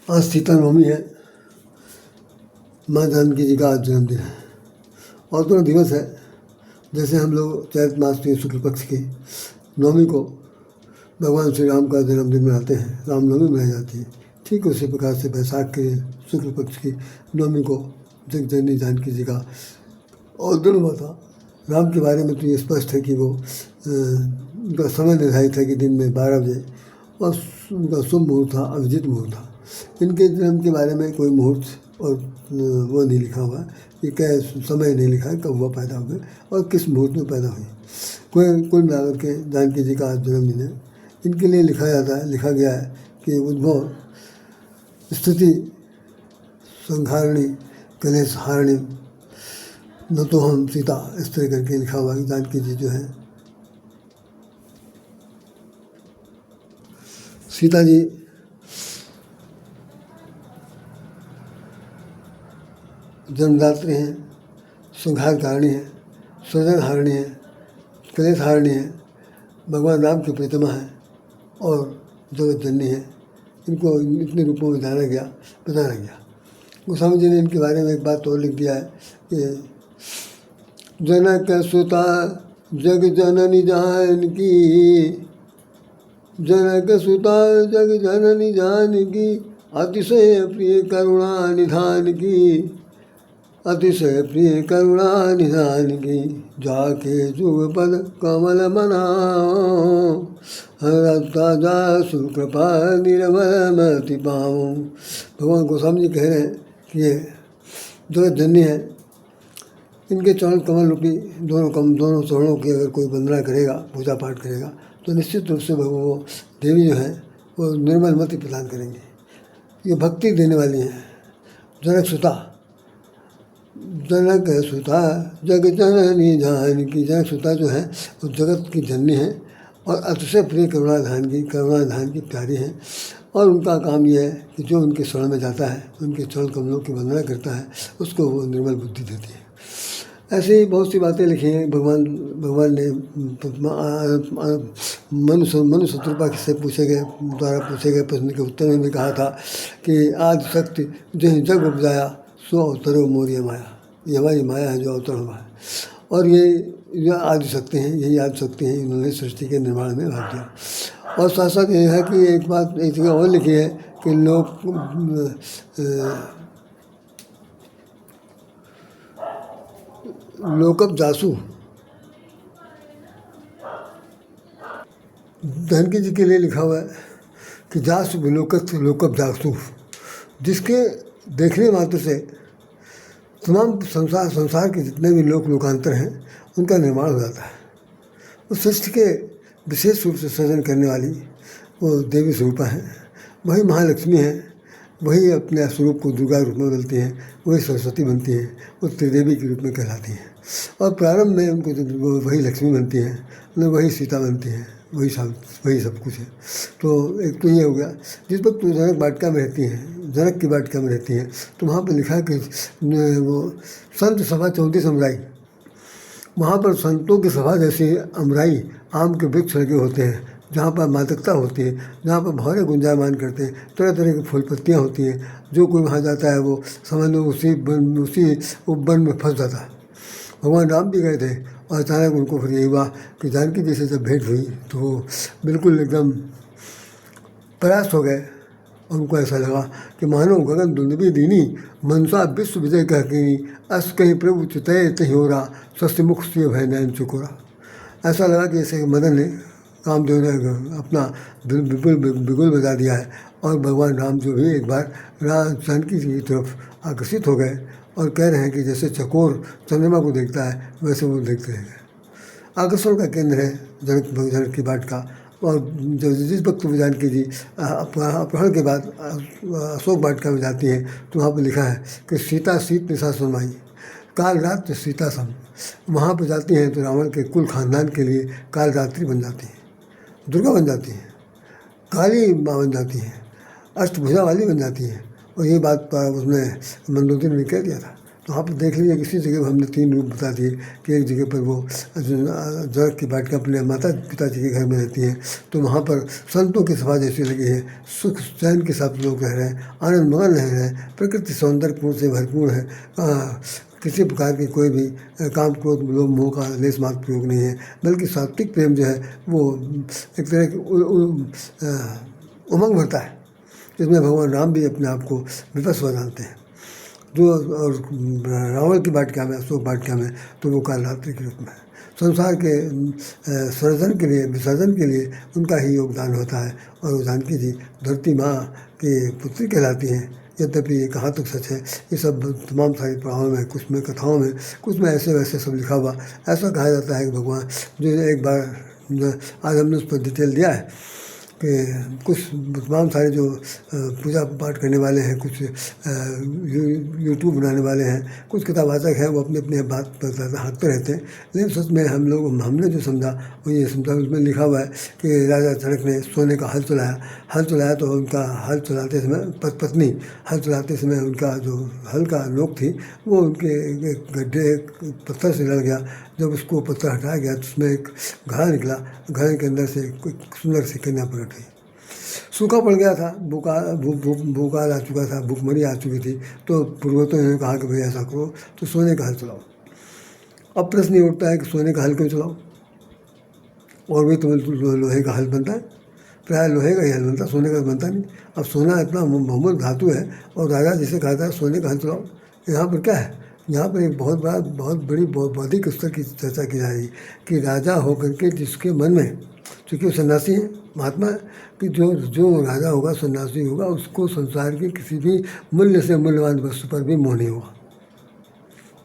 आज सीता नवमी है। माँ जानकी जी का आज जन्मदिन है और दोनों दिवस है। जैसे हम लोग चैत मास के शुक्ल पक्ष की नवमी को भगवान श्री राम का जन्मदिन मनाते हैं, रामनवमी मनाई जाती है, ठीक उसी प्रकार से बैसाख के शुक्ल पक्ष की नवमी को जगजननी जानकी जी का और दिन हुआ था। राम के बारे में तो ये स्पष्ट है कि वो उनका समय निर्धारित है कि दिन में 12 बजे और उनका शुभ मुहूर्त था, अभिजीत मुहूर्त था। इनके जन्म के बारे में कोई मुहूर्त और वो नहीं लिखा हुआ है कि क्या समय नहीं लिखा है कब वह पैदा हुए और किस मुहूर्त में पैदा हुई। कुल मिलाकर के जानकी जी का आज जन्मदिन है। इनके लिए लिखा गया है कि उद्भव स्थिति संहारिणी कलेश हारिणी न तो हम सीता, इस तरह करके लिखा हुआ है। जानकी जी जो है सीता जी जन्मदात्री हैं, संहार कारिणी है, सृजन हारिणी है, कलेश हारिणी है, भगवान राम की प्रतिमा है और जगत जननी है। इनको इतने रूपों में बताया गया। गोस्वामी जी ने इनके बारे में एक बात और लिख दिया है कि जनक सुता जग जननी जानकी, जनक सुता जग जननी जानकी, अतिशय प्रिय करुणा निधान की, अतिशय प्रिय करुणा निधान की, जाके जुगपद कमल मनाओ, हरता जा सुकृपा निर्मल मति पाओ। भगवान गोस्वामी जी कह रहे हैं कि ये जगत जननी है। इनके चरण कमल रूपी दोनों चरणों की अगर कोई वंदना करेगा, पूजा पाठ करेगा तो निश्चित रूप से वो देवी जो है वो निर्मल मति प्रदान करेंगी। ये भक्ति देने वाली हैं। जनक सुता जग जननी जानकी, जनक सुता जो है वो जगत की जननी है और अतिशय प्रिय करुणाधान की प्यारी हैं। और उनका काम ये है कि जो उनके शरण में जाता है, उनके चरण कमलों की वंदना करता है, उसको वो निर्मल बुद्धि देती है। ऐसे ही बहुत सी बातें लिखी हैं। भगवान ने मनु शत्रुपा से पूछे गए प्रश्न के उत्तर में भी कहा था कि आदि शक्ति जो जग उपजाया सो अवतरो मोरिय माया। ये हमारी माया है जो अवतर हुआ है और ये आदि शक्ति हैं, यही आदि शक्ति हैं। इन्होंने सृष्टि के निर्माण में भाग दिया। और साथ साथ ये है कि एक बात एक जगह और लिखी है कि लोकप जासु, जानकी जी के लिए लिखा हुआ है कि जासु लोकप जासु, जिसके देखने मात्र से तमाम संसार के जितने भी लोकांतर हैं उनका निर्माण हो जाता है। उस सृष्टि के विशेष रूप से सृजन करने वाली वो देवी स्वरूपा हैं। वही महालक्ष्मी हैं, वही अपने स्वरूप को दुर्गा रूप में बदलती हैं, वही सरस्वती बनती हैं, वो त्रिदेवी के रूप में कहलाती हैं। और प्रारंभ में उनको वही लक्ष्मी बनती हैं, वही सीता बनती हैं, वही सब कुछ है। तो एक तो ये हो गया। जिस वक्त जनक वाटिका में रहती हैं, जनक की वाटिका में रहती हैं, तो वहाँ पर लिखा है कि वो संत सभा 34 अमराई, वहाँ पर संतों की सभा जैसी अमराई आम के वृक्ष लगे होते हैं, जहाँ पर मादकता होती है, जहाँ पर भौरे गुंजायमान करते हैं, तरह तरह की फूल पत्तियाँ होती हैं। जो कोई वहाँ जाता है वो समझ लो उसी वन में फंस जाता है। भगवान राम भी गए थे और अचानक उनको फिर यही हुआ कि जानकी जी से जब भेंट हुई तो वो बिल्कुल एकदम परास्त हो गए। और उनको ऐसा लगा कि मानो गगन दुंदुभी दीनी, मनसा विश्व विजय कह कीनी, अस कहीं प्रभु चितय तही हो रहा, स्वस्थ मुख से भय नयन चुकोरा। ऐसा लगा कि जैसे मदन ने कामदेव ने अपना बिगुल बजा दिया है और भगवान राम जो भी एक बार जानकी जी की तरफ आकर्षित हो गए और कह रहे हैं कि जैसे चकोर चंद्रमा को देखता है वैसे वो देखते रह गए। आकर्षण का केंद्र है जनक की वाटिका। और जिस वक्त जानकी जी अपहरण के बाद अशोक वाटिका में जाती हैं तो वहाँ पर लिखा है कि सीता सीत निशा सुनवाई, काल रात्रि सीता सम। वहाँ पर जाती हैं तो रावण के कुल खानदान के लिए काल रात्रि बन जाती हैं, दुर्गा बन जाती हैं, काली माँ बन जाती हैं, अष्टभुजा वाली बन जाती हैं। और ये बात उसने मंदोदरी ने कह दिया था। तो वहाँ पर देख लीजिए किसी जगह पर हमने 3 रूप बता दिए कि एक जगह पर वो जरग की बाटिका अपने माता पिताजी के घर में रहती हैं, तो वहाँ पर संतों की सभा जैसी लगी है, सुख चैन के साथ लोग रह रहे हैं, आनंद मगन रह रहे हैं, प्रकृति सौंदर्यपूर्ण से भरपूर है, किसी प्रकार की कोई भी काम क्रोध लोभ मोह का लेस मात्र प्रयोग नहीं है, बल्कि सात्विक प्रेम जो है वो एक तरह की उमंग भरता है, जिसमें भगवान राम भी अपने आप को विवश हो जानते हैं। जो और रावण की वाटिका में, अशोक वाटिका में, तो वो कालरात्रि के रूप में है। संसार के सृजन के लिए, विसर्जन के लिए उनका ही योगदान होता है, और वो जानकी जी धरती माँ की पुत्री कहलाती हैं। यद्यपि ये कहाँ तक सच है, ये सब तमाम सारी पुराणों में, कुछ में कथाओं में, कुछ में ऐसे वैसे सब लिखा हुआ। ऐसा कहा जाता है कि भगवान जो एक बार आज हमने उस पर डिटेल दिया है कि कुछ तमाम सारे जो पूजा पाठ करने वाले हैं, कुछ यूट्यूब बनाने वाले हैं, कुछ किताबवाचक हैं, वो अपने अपने बात पर हाँकते रहते हैं। लेकिन सच में हमने जो समझा वो ये समझा, उसमें लिखा हुआ है कि राजा जनक ने सोने का हल चलाया तो उनका हल चलाते समय पत्नी हल चलाते समय उनका जो हल का नोक थी वो उनके एक गड्ढे पत्थर से लड़ गया। जब उसको पत्थर हटाया गया तो उसमें एक घड़ा निकला, घड़े के अंदर से कोई सुंदर सी कन्या प्रकट हुई। सूखा पड़ गया था, भूकाल आ चुका था, भूखमरी आ चुकी थी, तो पूर्वजों ने कहा कि भाई ऐसा करो तो सोने का हल चलाओ। अब प्रश्न ये उठता है कि सोने का हल क्यों चलाओ, और भी तो लोहे का हल बनता है, प्राय लोहे का ही हल बनता, सोने का बनता नहीं। अब सोना इतना बहुमूल्य धातु है, और राजा जिसे कहा था सोने का हल चलाओ। यहाँ पर क्या है, यहाँ पर एक बहुत बड़ी बौद्धिक स्तर की चर्चा की जा रही कि राजा होकर के जिसके मन में, चूँकि वो सन्यासी है, महात्मा है, कि जो राजा होगा, सन्यासी होगा, उसको संसार की किसी भी मूल्य से मूल्यवान वस्तु पर भी मोह नहीं होगा,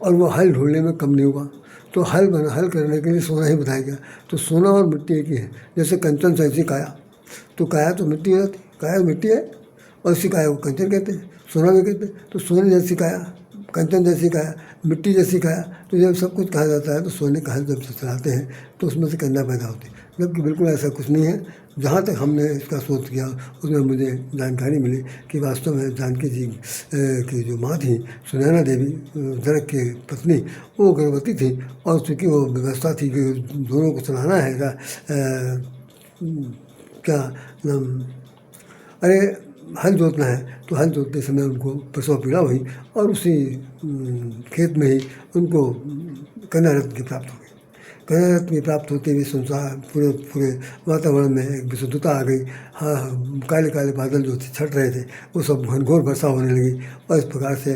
और वो हल ढूंढने में कम नहीं होगा। तो हल करने के लिए सोना ही बताया गया। तो सोना और मिट्टी एक ही है। जैसे कंचन से ऐसी काया, तो काया तो मिट्टी हो जाती, काया मिट्टी है, और इसी काया को कंचन कहते हैं, सोना भी कहते हैं। तो सोने जैसी काया, कंचन जैसी काया, मिट्टी जैसी काया, तो जब सब कुछ कहा जाता है तो सोने का हल जब से चलाते हैं तो उसमें से कन्या पैदा होती है, जबकि बिल्कुल ऐसा कुछ नहीं है। जहाँ तक हमने इसका सोच किया उसमें मुझे जानकारी मिली कि वास्तव में जानकी जी की जो माँ थी सुनैना देवी, जनक की पत्नी, वो गर्भवती थी, और चूँकि वो व्यवस्था थी कि दोनों को चलाना है, क्या नाम, अरे हल जोतना है, तो हल जोतते समय उनको प्रसव पीड़ा हुई, और उसी खेत में ही उनको कन्या रत्न की प्राप्त हो गई। कन्या रत्न की प्राप्त होते हुए संसार पूरे वातावरण में एक विशुद्धता आ गई। हाँ, काले काले बादल जो छट रहे थे वो सब घनघोर वर्षा होने लगी, और इस प्रकार से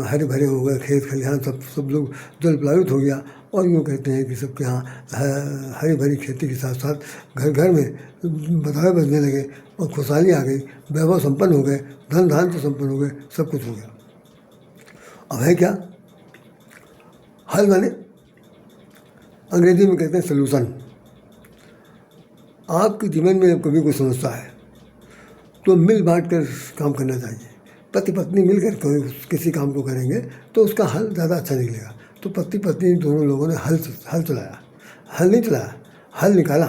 हरे भरे हो गए खेत खलिहान, सब लोग जल प्लावित हो गया। और यूँ कहते हैं कि सबके यहाँ हरी भरी खेती के साथ साथ घर घर में बधाई बजने लगे, और खुशहाली आ गई, वैभव संपन्न हो गए, धन धान से संपन्न हो गए, सब कुछ हो गया। अब है क्या हल, माने अंग्रेजी में कहते हैं सलूशन। आपके जीवन में कभी कोई समस्या है तो मिल बांट कर काम करना चाहिए। पति पत्नी मिलकर किसी काम को करेंगे तो उसका हल ज़्यादा अच्छा निकलेगा। तो पति पत्नी दोनों लोगों ने हल चलाया, हल नहीं चलाया, हल निकाला।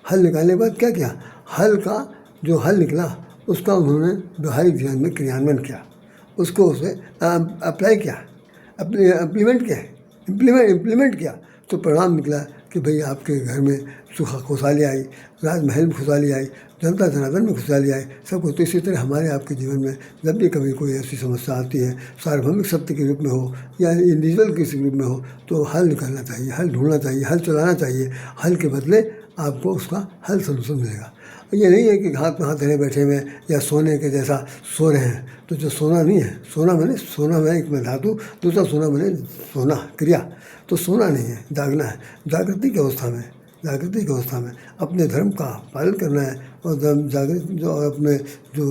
हल निकालने के बाद क्या किया, हल का जो हल निकला उसका उन्होंने व्यवहारिक जीवन में क्रियान्वयन किया, उसको उसे अप्लाई किया, इम्प्लीमेंट किया। तो परिणाम निकला कि भाई आपके घर में खुशहाली आई, राजमहल में खुशहाली आई, जनता जनार्दन में खुशहाली आई, सब कुछ। तो इसी तरह हमारे आपके जीवन में जब भी कभी कोई ऐसी समस्या आती है, सार्वभौमिक सत्य के रूप में हो या इंडिविजुअल किसी रूप में हो, तो हल निकालना चाहिए, हल ढूंढना चाहिए, हल चलाना चाहिए। हल के बदले आपको उसका हल सलूशन मिलेगा। ये नहीं है कि हाथ में हाथ धरे बैठे हुए या सोने के जैसा सो रहे हैं। तो जो सोना नहीं है, सोना में एक में धातु, दूसरा सोना मैंने सोना क्रिया। तो सोना नहीं है, जागना है। जागृति की अवस्था में अपने धर्म का पालन करना है, और जागृत जो अपने जो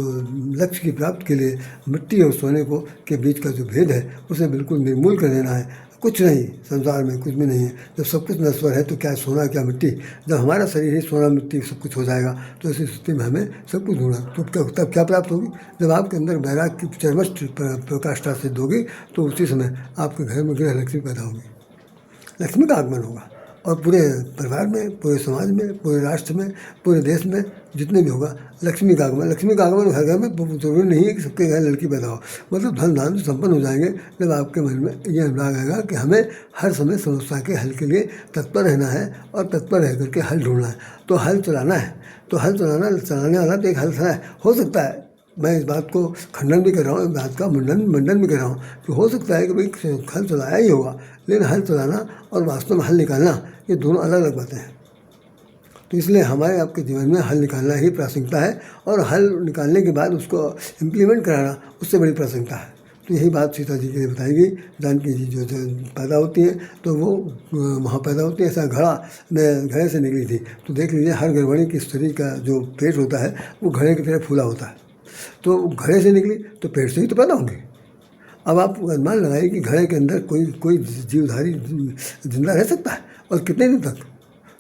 लक्ष्य की प्राप्ति के लिए मिट्टी और सोने को के बीच का जो भेद है उसे बिल्कुल निर्मूल कर देना है। कुछ नहीं, संसार में कुछ भी नहीं है। जब सब कुछ नश्वर है तो क्या सोना क्या मिट्टी। जब हमारा शरीर ही सोना मिट्टी सब कुछ हो जाएगा तो ऐसी स्थिति में हमें सब कुछ ढूंढना। तो तब क्या प्राप्त होगी, जब आपके अंदर वैराग की चरमष्ट प्रकाष्ठा से दोगे तो उसी समय आपके घर में गृह लक्ष्मी पैदा होगी, लक्ष्मी का आगमन होगा। और पूरे परिवार में, पूरे समाज में, पूरे राष्ट्र में, पूरे देश में जितने भी होगा लक्ष्मी का आगमन। लक्ष्मी का आगमन हर घर में जरूरी नहीं है कि सबके घर लड़की पैदा हो, मतलब धन धान से संपन्न हो जाएंगे जब आपके मन में यह अनुराग आएगा कि हमें हर समय समस्या के हल के लिए तत्पर रहना है और तत्पर रह करके हल ढूंढना है। तो हल चलाना है, तो हल चलाने वाला तो एक हल है। हो सकता है, मैं इस बात को खंडन भी कर रहा हूँ, इस बात का मंडन भी कर रहा हूँ कि हो सकता है कि भाई हल चलाया ही होगा, लेकिन हल चलाना और वास्तव में हल निकालना ये दोनों अलग अलग बातें हैं। तो इसलिए हमारे आपके जीवन में हल निकालना ही प्रासंगिकता है, और हल निकालने के बाद उसको इम्प्लीमेंट कराना उससे बड़ी प्रासंगिकता है। तो यही बात सीता जी के लिए बताई गई। जानकी जी जो पैदा होती हैं तो वो वहाँ पैदा होती है, ऐसा घड़े से निकली थी। तो देख लीजिए हर गर्भणी की स्त्री का जो पेट होता है वो घड़े की तरह फूला होता है। तो घड़े से निकली तो पेट से ही तो पैदा होंगे। अब आप अनुमान लगाइए कि घड़े के अंदर कोई जीवधारी जिंदा रह सकता है, और कितने दिन तक?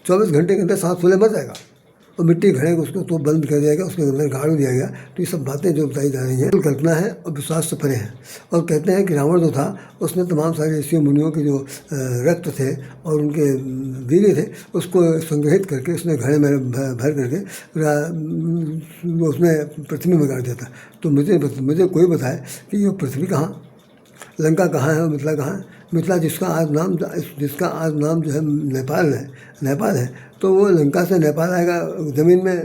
24 घंटे के अंदर सांस फूले मर जाएगा, और मिट्टी घड़े को उसको तो बंद कर दिया गया, उसके अंदर गाड़ दिया गया। तो ये सब बातें जो बताई जा रही हैं कल्पना है और विश्वास से परे हैं। और कहते हैं कि रावण जो था उसने तमाम सारे ऋषियों मुनियों के जो रक्त थे और उनके वीर्य थे उसको संग्रहित करके उसने घड़े में भर करके उसमें पृथ्वी में गाड़ दिया था। तो मुझे कोई बताए कि ये पृथ्वी कहाँ, लंका कहाँ है और मिथिला कहाँ है? मिथिला जिसका आज नाम जो है नेपाल है, तो वो लंका से नेपाल आएगा ज़मीन में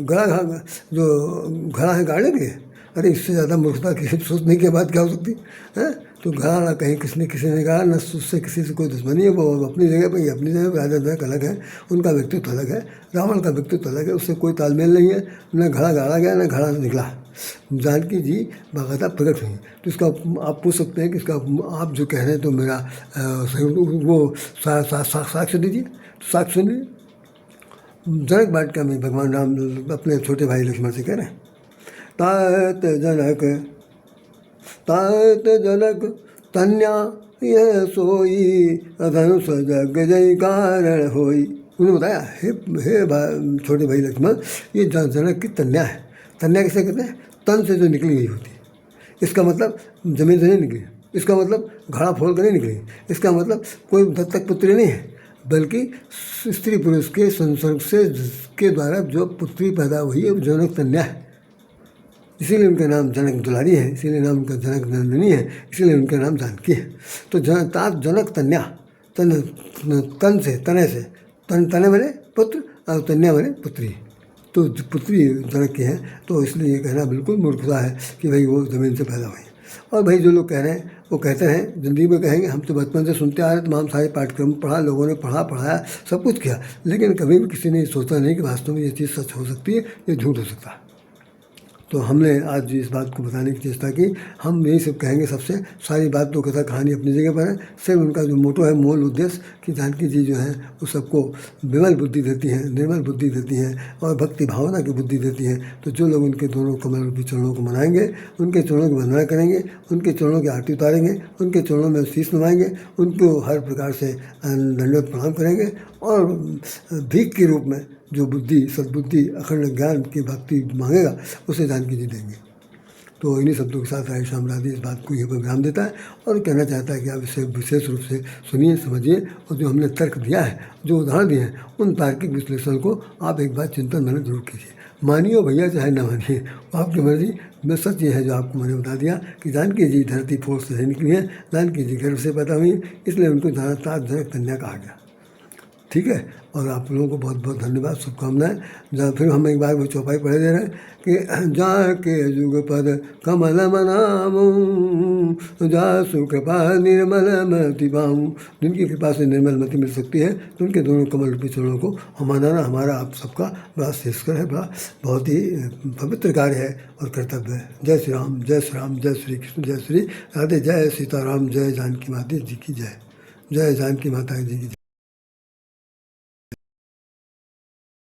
घड़ा है गाड़ने के लिए? अरे इससे ज़्यादा मूर्खता किसी सोचने के बाद क्या हो सकती है? तो घड़ा ना कहीं किसी ने गाड़ा, न उससे किसी से कोई दुश्मनी है। वो अपनी जगह पर, अपनी जगह पर राजा जनक अलग है, उनका व्यक्तित्व अलग है, रावण का व्यक्तित्व अलग है, उससे कोई तालमेल नहीं है। न घड़ा गाड़ा गया न घड़ा निकला। जानकी जी बाकायदा प्रकट हुई। तो इसका आप पूछ सकते हैं कि इसका आप जो कह रहे हैं तो मेरा वो साक्ष्य दीजिए। तो साक्ष्य सुनिए। जनक वाटिका में भगवान राम अपने छोटे भाई लक्ष्मण से कह रहे हैं, तात जनक तन्या यह सोई धनुष जग जय कारण होई। उन्होंने बताया, हे छोटे भाई लक्ष्मण, ये जनक की तन्या है। तन्या किसे कहते हैं? तन से जो निकली गई होती है। इसका मतलब जमीन से नहीं निकली, इसका मतलब घड़ा फोड़ कर नहीं निकली, इसका मतलब कोई दत्तक पुत्री नहीं है, बल्कि स्त्री पुरुष के संसर्ग से के द्वारा जो पुत्री पैदा हुई है वो जनक तन्या है। इसीलिए उनका नाम जनक दुलारी है, इसीलिए नाम उनका जनक नंदिनी है, इसीलिए उनका नाम जानकी है। तो जनक तन्या, तन से, तने बने पुत्र और तन्या बने पुत्री। तो पुत्री जनक की है, तो इसलिए ये कहना बिल्कुल मूर्खता है कि भाई वो ज़मीन से पैदा हुई। और भाई जो लोग कह रहे हैं वो कहते हैं, ज़िंदगी में कहेंगे हम तो बचपन से सुनते आ रहे, तमाम सारे पाठ्यक्रम पढ़ा, लोगों ने पढ़ाया, सब कुछ किया, लेकिन कभी भी किसी ने सोचा नहीं कि वास्तव में ये चीज़ सच हो सकती है, ये झूठ हो सकता है। तो हमने आज इस बात को बताने की चेष्टा की। हम यही सब कहेंगे सबसे, सारी बात तो कथा कहानी अपनी जगह पर है, सिर्फ उनका जो मोटो है, मूल उद्देश्य कि जानकी जी जो हैं वो सबको विमल बुद्धि देती हैं, निर्मल बुद्धि देती हैं और भक्ति भावना की बुद्धि देती हैं। तो जो लोग उनके दोनों कमल रूपी चरणों को मनाएंगे, उनके चरणों की वंदना करेंगे, उनके चरणों की आरती उतारेंगे, उनके चरणों में शीश नवाएंगे, उनको हर प्रकार से दंडवत प्रणाम करेंगे, और भीख के रूप में जो बुद्धि, सद्बुद्धि, अखंड ज्ञान की भक्ति मांगेगा उसे जानकी जी देंगे। तो इन्हीं शब्दों के साथ राधे श्याम राधे इस बात को ये विराम देता है और कहना चाहता है कि आप इसे विशेष रूप से सुनिए, समझिए, और जो हमने तर्क दिया है, जो उदाहरण दिए हैं, उन तार्किक विश्लेषण को आप एक बार चिंतन मनन जरूर कीजिए। मानिए भैया चाहे न मानिए, आपकी मर्जी। मैं सच ये है जो आपको मैंने बता दिया कि जानकी जी धरती फोड़ से निकली हैं, जानकी जी गर्भ से पैदा हुई, इसलिए उनको जनक कन्या कहा गया। ठीक है, और आप लोगों को बहुत बहुत धन्यवाद, शुभकामनाएं। फिर हम एक बार वो चौपाई पढ़े दे रहे हैं कि जाके युग पद कमल मनामू, जासु कृपा निर्मल मति पाऊँ। जिनकी कृपा से निर्मल मति मिल सकती है, तो उनके दोनों कमल रूपी चरणों को मनाना हमारा आप सबका बड़ा श्रेष्ठकर है, बड़ा बहुत ही पवित्र कार्य है और कर्तव्य है। जय श्री राम, जय श्री राम, जय श्री कृष्ण, जय श्री राधे, जय सीताराम, जय जानकी माता जी की जय, जय जानकी माता जी की जय।